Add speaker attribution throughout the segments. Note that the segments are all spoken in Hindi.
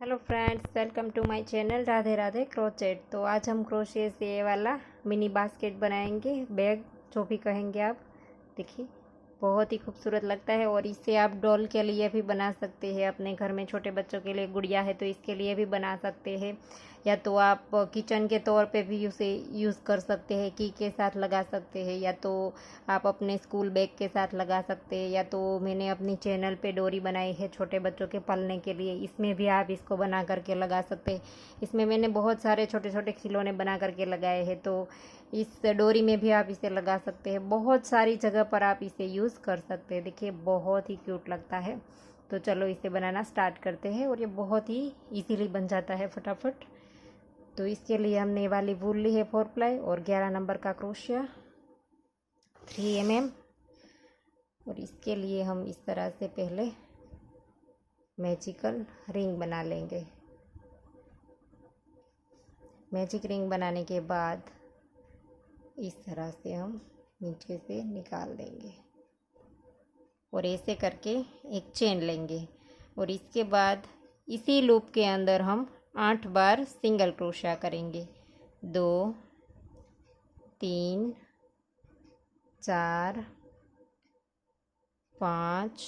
Speaker 1: Hello friends, welcome to my channel Radhe Radhe crochet. तो आज हम क्रोशे से ये वाला मिनी बास्केट बनाएंगे, बैग जो भी कहेंगे आप। देखिए बहुत ही खूबसूरत लगता है और इसे आप डॉल के लिए भी बना सकते हैं। अपने घर में छोटे बच्चों के लिए गुड़िया है तो इसके लिए भी बना सकते हैं, या तो आप किचन के तौर पे भी उसे यूज़ कर सकते हैं, की के साथ लगा सकते हैं, या तो आप अपने स्कूल बैग के साथ लगा सकते हैं, या तो मैंने अपनी चैनल पे डोरी बनाई है छोटे बच्चों के पलने के लिए, इसमें भी आप इसको बना करके लगा सकते हैं। इसमें मैंने बहुत सारे छोटे छोटे खिलौने बना करके लगाए हैं, तो इस डोरी में भी आप इसे लगा सकते हैं। बहुत सारी जगह पर आप इसे यूज़ कर सकते हैं। देखिए बहुत ही क्यूट लगता है। तो चलो इसे बनाना स्टार्ट करते हैं, और ये बहुत ही इजीली बन जाता है फटाफट। तो इसके लिए हमने ये वाली वूल ली है 4 प्लाई और 11 नंबर का क्रोशिया 3 mm। और इसके लिए हम इस तरह से पहले मैजिकल रिंग बना लेंगे। मैजिक रिंग बनाने के बाद इस तरह से हम नीचे से निकाल देंगे और ऐसे करके एक चेन लेंगे, और इसके बाद इसी लूप के अंदर हम 8 बार सिंगल क्रोशिया करेंगे। 2 3 4 5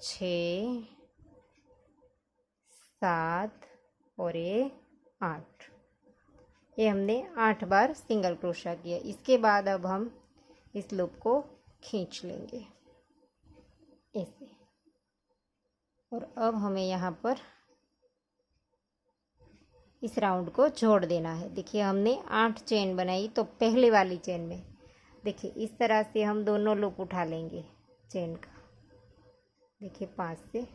Speaker 1: 6 7 और ये 8। ये हमने 8 बार सिंगल क्रोशिया किया। इसके बाद अब हम इस लूप को खींच लेंगे ऐसे, और अब हमें यहाँ पर इस राउंड को जोड़ देना है। देखिए हमने 8 चेन बनाई, तो पहले वाली चेन में देखिए इस तरह से हम दोनों लूप उठा लेंगे चेन का। देखिए 5 से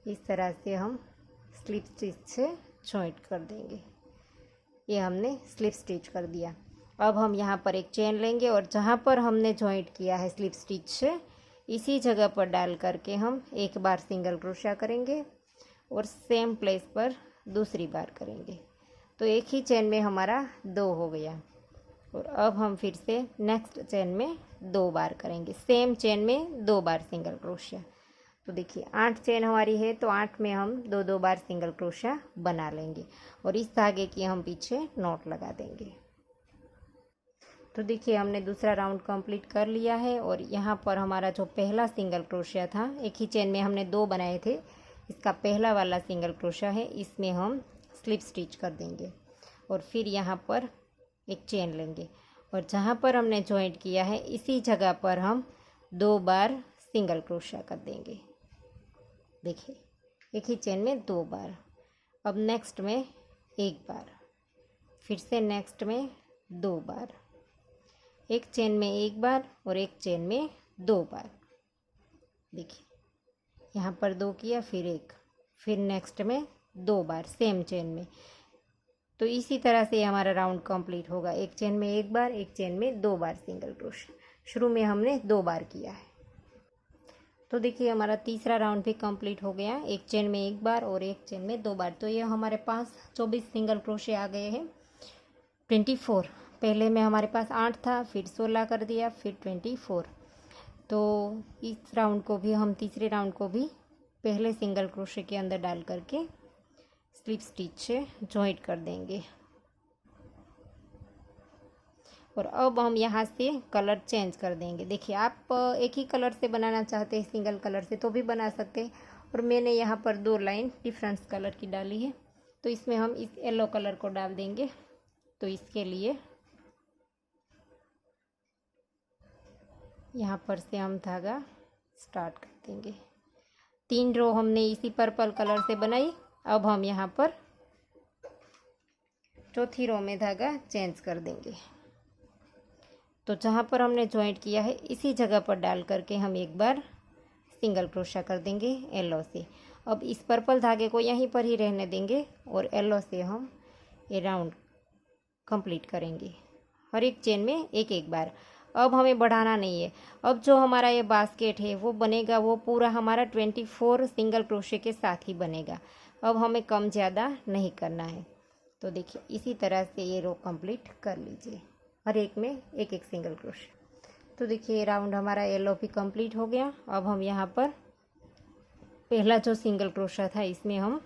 Speaker 1: इस तरह से हम स्लिप स्टिच से जॉइंट कर देंगे। ये हमने स्लिप स्टिच कर दिया। अब हम यहाँ पर एक चेन लेंगे और जहाँ पर हमने जॉइंट किया है स्लिप स्टिच से, इसी जगह पर डाल करके हम एक बार सिंगल क्रोशिया करेंगे और सेम प्लेस पर दूसरी बार करेंगे। तो एक ही चेन में हमारा 2 हो गया। और अब हम फिर से नेक्स्ट चेन में 2 बार करेंगे, सेम चेन में 2 बार सिंगल क्रोशिया। तो देखिए 8 चेन हमारी है, तो 8 में हम 2 बार सिंगल क्रोशिया बना लेंगे और इस धागे की हम पीछे नॉट लगा देंगे। तो देखिए हमने दूसरा राउंड कंप्लीट कर लिया है, और यहाँ पर हमारा जो पहला सिंगल क्रोशिया था, एक ही चेन में हमने 2 बनाए थे, इसका पहला वाला सिंगल क्रोशिया है, इसमें हम स्लिप स्टिच कर देंगे और फिर यहाँ पर एक चेन लेंगे, और जहाँ पर हमने जॉइंट किया है इसी जगह पर हम 2 बार सिंगल क्रोशिया कर देंगे। देखिए एक ही चेन में 2 बार। अब नेक्स्ट में 1 बार, फिर से नेक्स्ट में 2 बार, एक चेन में 1 बार और एक चेन में 2 बार। देखिए यहाँ पर 2 किया, फिर 1, फिर नेक्स्ट में 2 बार सेम चेन में। तो इसी तरह से हमारा राउंड कंप्लीट होगा। एक चेन में 1 बार, एक चेन में 2 बार सिंगल क्रोशिया। शुरू में हमने 2 बार किया है। तो देखिए हमारा तीसरा राउंड भी कंप्लीट हो गया। एक चेन में 1 बार और एक चेन में 2 बार। तो ये हमारे पास 24 सिंगल क्रोशिया आ गए हैं। 24, पहले में हमारे पास 8 था, फिर 16 कर दिया, फिर 24। तो इस राउंड को भी हम, तीसरे राउंड को भी पहले सिंगल क्रोशिया के अंदर डाल करके स्लिप स्टिच से जॉइंट कर देंगे। और अब हम यहाँ से कलर चेंज कर देंगे। देखिए आप एक ही कलर से बनाना चाहते हैं सिंगल कलर से तो भी बना सकते हैं, और मैंने यहाँ पर 2 लाइन डिफरेंस कलर की डाली है, तो इसमें हम इस येलो कलर को डाल देंगे। तो इसके लिए यहाँ पर से हम धागा स्टार्ट कर देंगे। 3 रो हमने इसी पर्पल कलर से बनाई। अब हम यहाँ पर चौथी रो में धागा चेंज कर देंगे। तो जहाँ पर हमने जॉइंट किया है इसी जगह पर डाल करके हम एक बार सिंगल क्रोशिया कर देंगे येलो से। अब इस पर्पल धागे को यहीं पर ही रहने देंगे और येलो से हम ये राउंड कंप्लीट करेंगे, हर एक चेन में एक एक बार। अब हमें बढ़ाना नहीं है। अब जो हमारा ये बास्केट है वो बनेगा, वो पूरा हमारा 24 सिंगल क्रोशिया के साथ ही बनेगा। अब हमें कम ज़्यादा नहीं करना है। तो देखिए इसी तरह से ये रो कंप्लीट कर लीजिए, हर एक में एक एक सिंगल क्रोशिया। तो देखिए राउंड हमारा येलो भी कंप्लीट हो गया। अब हम यहाँ पर पहला जो सिंगल क्रोशा था इसमें हम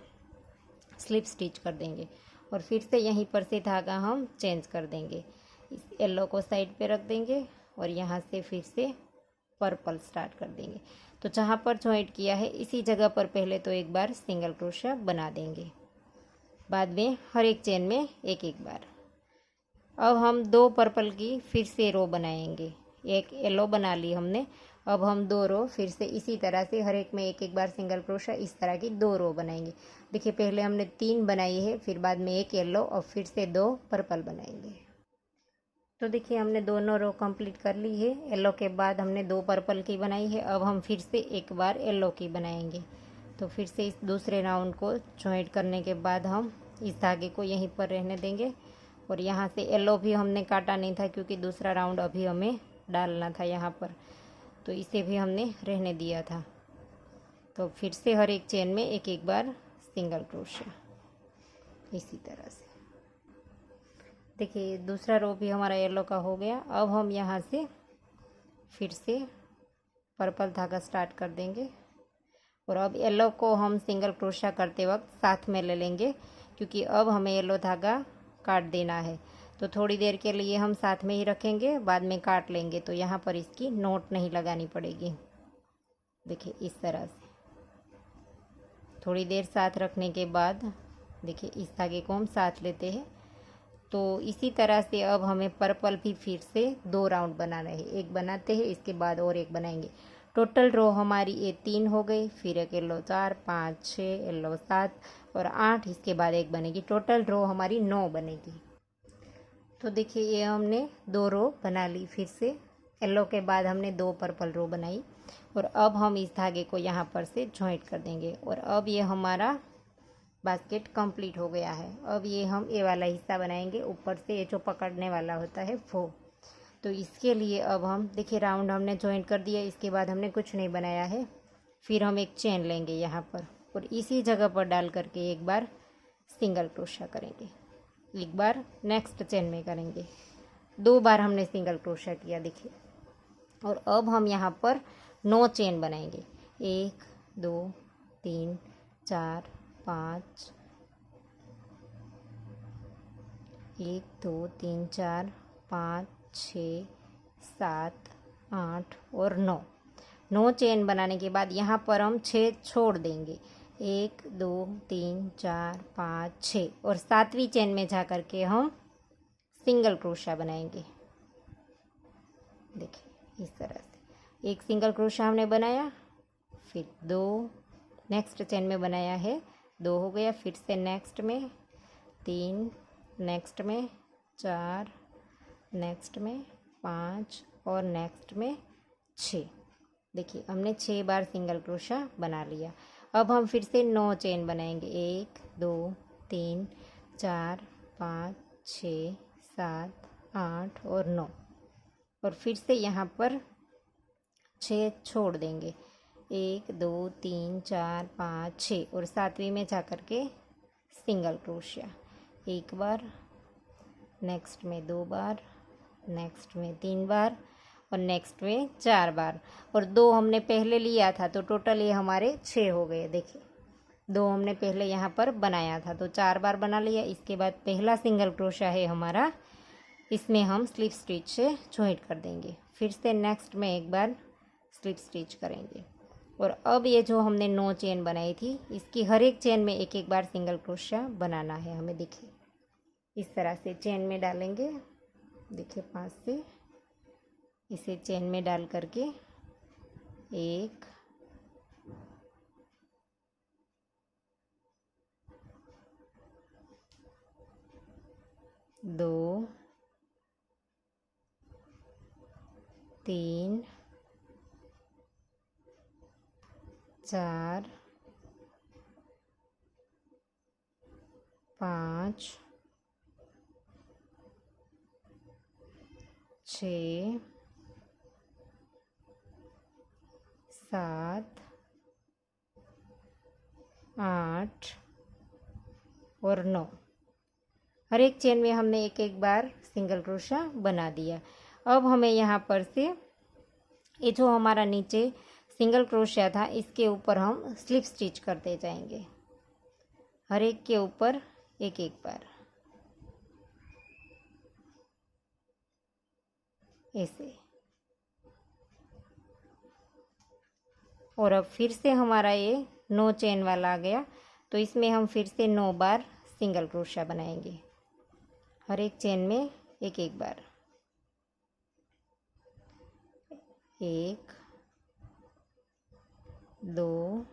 Speaker 1: स्लिप स्टिच कर देंगे और फिर से यहीं पर से धागा हम चेंज कर देंगे। इस येलो को साइड पे रख देंगे और यहाँ से फिर से पर्पल स्टार्ट कर देंगे। तो जहाँ पर जॉइंट किया है इसी जगह पर पहले तो एक बार सिंगल क्रोशा बना देंगे, बाद में हर एक चेन में एक एक बार। अब हम 2 पर्पल की फिर से रो बनाएंगे। एक येलो बना ली हमने, अब हम 2 रो फिर से इसी तरह से हर एक में एक एक बार सिंगल क्रोशा, इस तरह की 2 रो बनाएंगे। देखिए पहले हमने 3 बनाई है, फिर बाद में एक येलो और फिर से 2 पर्पल बनाएंगे। तो देखिए हमने दोनों रो कंप्लीट कर ली है। येलो के बाद हमने 2 पर्पल की बनाई है, अब हम फिर से एक बार येलो की बनाएंगे। तो फिर से इस दूसरे राउंड को जॉइंट करने के बाद हम इस धागे को यहीं पर रहने देंगे और यहाँ से येलो भी हमने काटा नहीं था क्योंकि दूसरा राउंड अभी हमें डालना था यहाँ पर, तो इसे भी हमने रहने दिया था। तो फिर से हर एक चेन में एक एक बार सिंगल क्रोशा इसी तरह से। देखिए दूसरा रो भी हमारा येलो का हो गया। अब हम यहाँ से फिर से पर्पल धागा स्टार्ट कर देंगे और अब येलो को हम सिंगल क्रोशा करते वक्त साथ में ले लेंगे क्योंकि अब हमें येलो धागा काट देना है। तो थोड़ी देर के लिए हम साथ में ही रखेंगे, बाद में काट लेंगे, तो यहाँ पर इसकी नोट नहीं लगानी पड़ेगी। देखिए इस तरह से थोड़ी देर साथ रखने के बाद देखिए इस धागे को हम साथ लेते हैं। तो इसी तरह से अब हमें पर्पल भी फिर से 2 राउंड बनाना है। एक बनाते हैं, इसके बाद और एक बनाएंगे। टोटल रो हमारी ये 3 हो गई, फिर एक येलो 4, 5, 6, येलो 7 और 8, इसके बाद एक बनेगी। टोटल रो हमारी 9 बनेगी। तो देखिए ये हमने 2 रो बना ली। फिर से येलो के बाद हमने 2 पर्पल रो बनाई और अब हम इस धागे को यहाँ पर से जॉइंट कर देंगे और अब ये हमारा बास्केट कंप्लीट हो गया है। अब ये हम ये वाला हिस्सा बनाएंगे, ऊपर से ये जो पकड़ने वाला होता है वो। तो इसके लिए अब हम देखिए राउंड हमने जॉइंट कर दिया, इसके बाद हमने कुछ नहीं बनाया है। फिर हम एक चेन लेंगे यहाँ पर और इसी जगह पर डाल करके एक बार सिंगल क्रोशा करेंगे, एक बार नेक्स्ट चेन में करेंगे। 2 बार हमने सिंगल क्रोशा किया देखिए। और अब हम यहाँ पर 9 चेन बनाएंगे। 1 2 3 4 5, 1 2 3 4 5 6 7 8 और 9 चेन बनाने के बाद यहाँ पर हम 6 छोड़ देंगे। 1 2 3 4 5 6 और 7वीं चेन में जा कर के हम सिंगल क्रोशा बनाएंगे। देखिए इस तरह से एक सिंगल क्रोशा हमने बनाया, फिर 2 नेक्स्ट चेन में बनाया है, 2 हो गया, फिर से नेक्स्ट में 3, नेक्स्ट में 4, नेक्स्ट में 5 और नेक्स्ट में 6। देखिए हमने 6 बार सिंगल क्रोशा बना लिया। अब हम फिर से 9 चेन बनाएंगे। 1 2 3 4 5 6 7 8 और 9 और फिर से यहाँ पर 6 छोड़ देंगे। 1 2 3 4 5 6 और 7वीं में जा कर के सिंगल क्रोशिया, एक बार, नेक्स्ट में 2 बार, नेक्स्ट में 3 बार और नेक्स्ट में 4 बार। और 2 हमने पहले लिया था तो टोटल ये हमारे 6 हो गए। देखिए 2 हमने पहले यहाँ पर बनाया था तो 4 बार बना लिया। इसके बाद पहला सिंगल क्रोशा है हमारा, इसमें हम स्लिप स्टिच से जॉइंट कर देंगे। फिर से नेक्स्ट में एक बार स्लिप स्टिच करेंगे और अब ये जो हमने 9 चेन बनाई थी इसकी हर एक चेन में एक एक बार सिंगल क्रोशा बनाना है हमें। देखिए इस तरह से चेन में डालेंगे। देखिए 5 से इसे चेन में डाल करके 1 2 3 4 5 6 7 8 और 9। हर एक चेन में हमने एक एक बार सिंगल क्रोशा बना दिया। अब हमें यहाँ पर से ये जो हमारा नीचे सिंगल क्रोशिया था, इसके ऊपर हम स्लिप स्टिच करते जाएंगे, हर एक के ऊपर एक एक बार ऐसे। और अब फिर से हमारा ये 9 चेन वाला आ गया, तो इसमें हम फिर से 9 बार सिंगल क्रोशिया बनाएंगे, हर एक चेन में एक एक बार। 1 2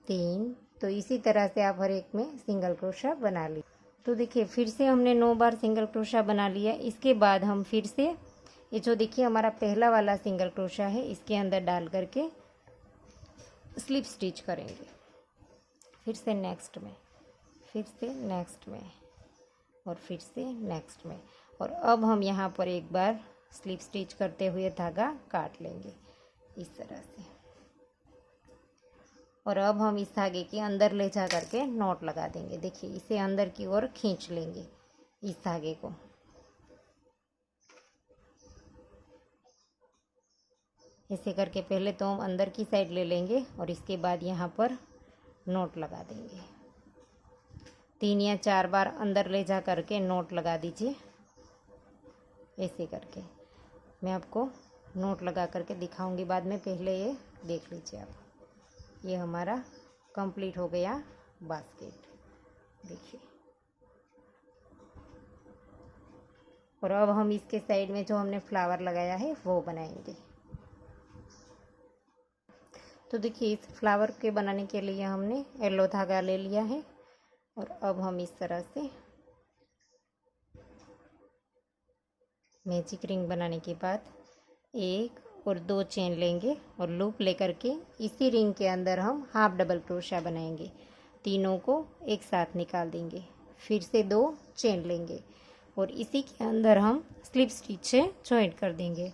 Speaker 1: 3। तो इसी तरह से आप हर एक में सिंगल क्रोशिया बना ली। तो देखिए फिर से हमने 9 बार सिंगल क्रोशिया बना लिया। इसके बाद हम फिर से ये जो देखिए हमारा पहला वाला सिंगल क्रोशिया है, इसके अंदर डाल करके स्लिप स्टिच करेंगे, फिर से नेक्स्ट में, फिर से नेक्स्ट में और फिर से नेक्स्ट में। और अब हम यहाँ पर एक बार स्लिप स्टिच करते हुए धागा काट लेंगे इस तरह से। और अब हम इस धागे के अंदर ले जा करके नॉट लगा देंगे। देखिए इसे अंदर की ओर खींच लेंगे इस धागे को। ऐसे करके पहले तो हम अंदर की साइड ले लेंगे और इसके बाद यहाँ पर नॉट लगा देंगे। 3 या 4 बार अंदर ले जा करके नॉट लगा दीजिए। ऐसे करके मैं आपको नॉट लगा करके दिखाऊंगी बाद में, पहले ये देख लीजिए आप। ये हमारा कंप्लीट हो गया बास्केट, देखिए। और अब हम इसके साइड में जो हमने फ्लावर लगाया है वो बनाएंगे। तो देखिए इस फ्लावर के बनाने के लिए हमने येलो धागा ले लिया है और अब हम इस तरह से मैजिक रिंग बनाने के बाद 1 और 2 चेन लेंगे और लूप लेकर के इसी रिंग के अंदर हम हाफ डबल क्रोशिया बनाएंगे। तीनों को एक साथ निकाल देंगे, फिर से 2 चेन लेंगे और इसी के अंदर हम स्लिप स्टिच से जॉइंट कर देंगे।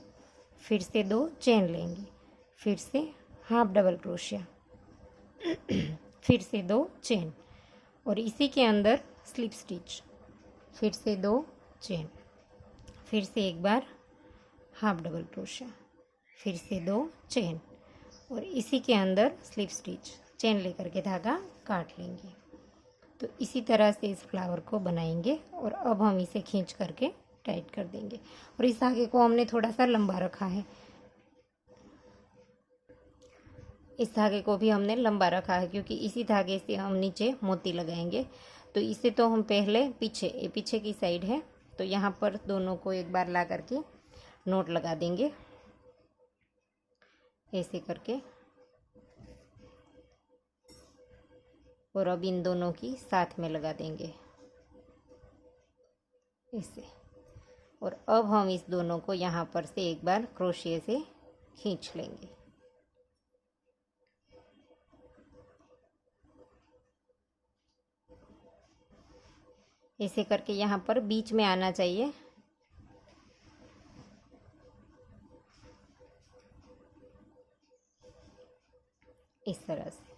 Speaker 1: फिर से 2 चेन लेंगे, फिर से हाफ डबल क्रोशिया, फिर से 2 चेन और इसी के अंदर स्लिप स्टिच, फिर से 2 चेन, फिर से एक बार हाफ डबल क्रोशिया, फिर से 2 चेन और इसी के अंदर स्लिप स्टिच, चेन लेकर के धागा काट लेंगे। तो इसी तरह से इस फ्लावर को बनाएंगे और अब हम इसे खींच करके टाइट कर देंगे। और इस धागे को हमने थोड़ा सा लंबा रखा है, इस धागे को भी हमने लंबा रखा है क्योंकि इसी धागे से हम नीचे मोती लगाएंगे। तो इसे तो हम पहले पीछे, ये पीछे की साइड है, तो यहाँ पर दोनों को एक बार ला करके नोट लगा देंगे ऐसे करके। और अब इन दोनों की साथ में लगा देंगे ऐसे। और अब हम इस दोनों को यहाँ पर से एक बार क्रोशिया से खींच लेंगे। ऐसे करके यहाँ पर बीच में आना चाहिए। इस तरह से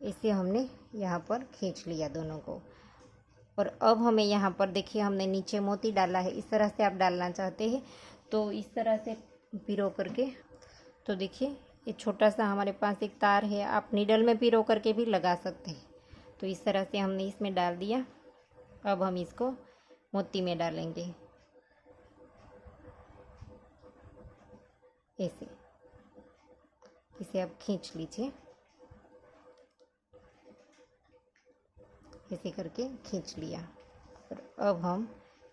Speaker 1: इसे हमने यहाँ पर खींच लिया दोनों को। और अब हमें यहाँ पर देखिए हमने नीचे मोती डाला है, इस तरह से आप डालना चाहते हैं तो इस तरह से पिरो करके। तो देखिए ये छोटा सा हमारे पास एक तार है, आप नीडल में पिरो करके भी लगा सकते हैं। तो इस तरह से हमने इसमें डाल दिया। अब हम इसको मोती में डालेंगे ऐसे। इसे आप खींच लीजिए, ऐसे करके खींच लिया और अब हम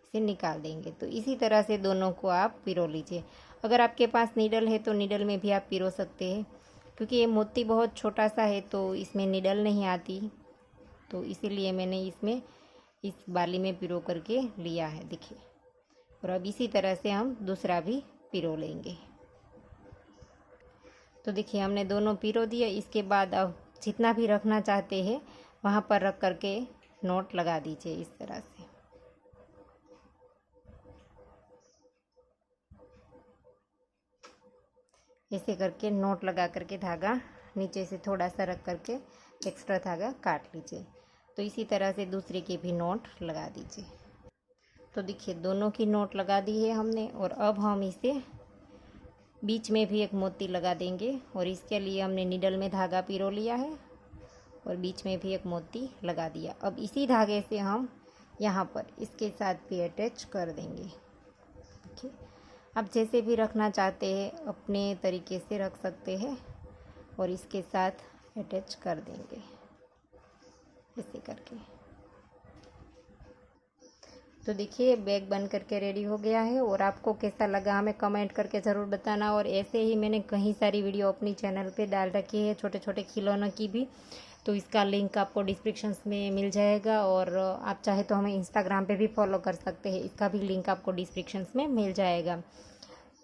Speaker 1: इसे निकाल देंगे। तो इसी तरह से दोनों को आप पिरो लीजिए। अगर आपके पास नीडल है तो नीडल में भी आप पिरो सकते हैं, क्योंकि ये मोती बहुत छोटा सा है तो इसमें नीडल नहीं आती, तो इसीलिए मैंने इसमें इस बाली में पिरो करके लिया है, देखिए। और अब इसी तरह से हम दूसरा भी पिरो लेंगे। तो देखिए हमने दोनों पिरो दिए। इसके बाद अब जितना भी रखना चाहते हैं वहाँ पर रख करके नोट लगा दीजिए इस तरह से। ऐसे करके नोट लगा करके धागा नीचे से थोड़ा सा रख करके एक्स्ट्रा धागा काट लीजिए। तो इसी तरह से दूसरे के भी नोट लगा दीजिए। तो देखिए दोनों की नोट लगा दी है हमने, और अब हम इसे बीच में भी एक मोती लगा देंगे। और इसके लिए हमने नीडल में धागा पिरो लिया है और बीच में भी एक मोती लगा दिया। अब इसी धागे से हम यहाँ पर इसके साथ भी अटैच कर देंगे। देखिए, आप जैसे भी रखना चाहते हैं अपने तरीके से रख सकते हैं, और इसके साथ अटैच कर देंगे ऐसे करके। तो देखिए बैग बन करके रेडी हो गया है, और आपको कैसा लगा हमें कमेंट करके ज़रूर बताना। और ऐसे ही मैंने कई सारी वीडियो अपनी चैनल पे डाल रखी है, छोटे छोटे खिलौनों की भी, तो इसका लिंक आपको डिस्क्रिप्शन में मिल जाएगा। और आप चाहे तो हमें इंस्टाग्राम पे भी फॉलो कर सकते हैं, इसका भी लिंक आपको डिस्क्रिप्शन में मिल जाएगा।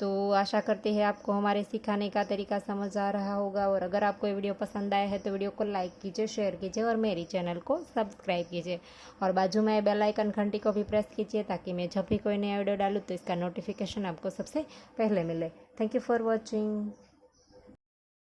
Speaker 1: तो आशा करते हैं आपको हमारे सिखाने का तरीका समझ आ रहा होगा। और अगर आपको ये वीडियो पसंद आया है तो वीडियो को लाइक कीजिए, शेयर कीजिए और मेरी चैनल को सब्सक्राइब कीजिए। और बाजू में बेल आइकन घंटी को भी प्रेस कीजिए, ताकि मैं जब भी कोई नया वीडियो डालूँ तो इसका नोटिफिकेशन आपको सबसे पहले मिले। Thank you for watching.